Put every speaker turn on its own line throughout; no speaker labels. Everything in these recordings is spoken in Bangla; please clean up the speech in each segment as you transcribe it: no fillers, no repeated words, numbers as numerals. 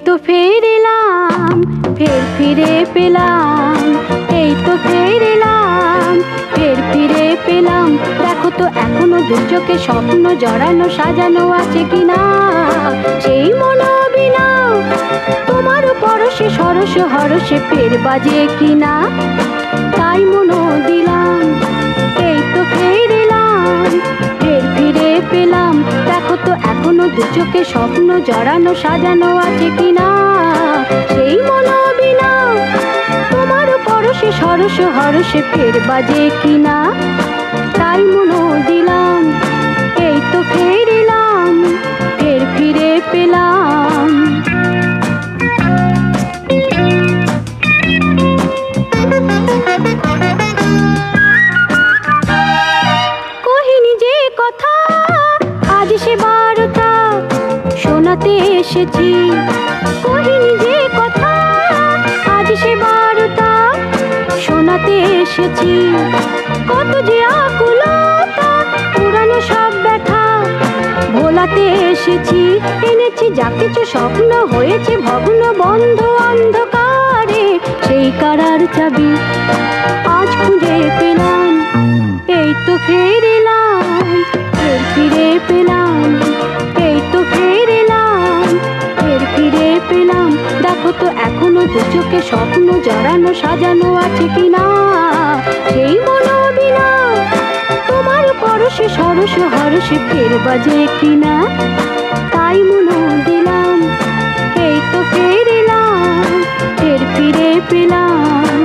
তো ফের এলাম, ফের ফিরে পেলাম। এই তো ফের এলাম, ফের ফিরে পেলাম। দেখো তো এখনো দু চোখে স্বপ্ন জড়ানো সাজানো আছে কিনা সেই মনোবিনা তোমার পরশে সরস হরসে ফের বাজে কিনা তাই মনো দিলাম। এই তো ফের এলাম, ফের ফিরে পেলাম। দেখো তো এখনো দু চোখে স্বপ্ন জড়ানো সাজানো আছে কিনা সেই মনোবিনা তোমার পরশে সরস হরসে ফের বাজে কিনা তাই মনো দিলাম। এই তো ফের এলাম, ফের ফিরে পেলাম। কহিনি যে কথা আজ সে বারতা শোনাতে এসেছি। কহিনি যে কথা আজ সে বারতা শোনাতে এসেছি। কত যে আকুলতা পুরানো সব ব্যথা ভোলাতে এসেছি। এনেছি যা কিছু স্বপ্ন হয়েছে ভগ্ন বন্ধ অন্ধকারে সেই কারার চাবি আজ খুঁজে পেলাম। এই তো ফের এলাম, ফের ফিরে পেলাম। এই তো ফের এলাম, ফের ফিরে পেলাম। দেখো তো এখনো দু চোখে স্বপ্ন জড়ানো সাজানো আছে কিনা সেই মনোবিনা তোমার পরশে সরস হরসে ফের বাজে কিনা তাই মনো দিলাম। এই তো ফের এলাম, ফের ফিরে পেলাম।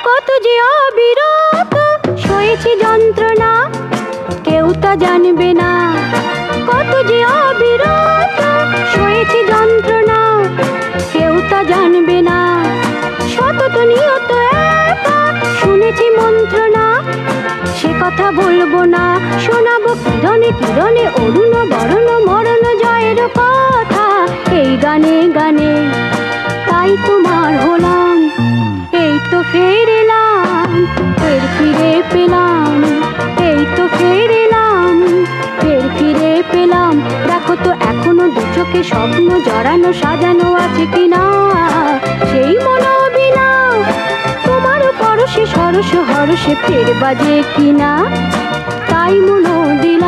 কত যে অবিরত সয়েছি যন্ত্রণা কেউ তা জানবে না। কত যে অবিরত সয়েছি যন্ত্রণা কেউ তা জানবে না। সতত নিয়ত একা শুনেছি মন্ত্রণা সে কথা বলবো না। শোনাবো কিরণে কিরণে অরুণ বরণ মরণ জয়ের কথা এই গানে গানে তাই তোমার হলাম। এই তো ফের এলাম, ফের ফিরে পেলাম। এই তো ফের এলাম, ফের ফিরে পেলাম। দেখো তো এখনো দু চোখে স্বপ্ন জড়ানো সাজানো আছে কিনা সেই মনোবিনা তোমার পরশে সরস হরসে ফের বাজে কিনা তাই মনো দিলাম।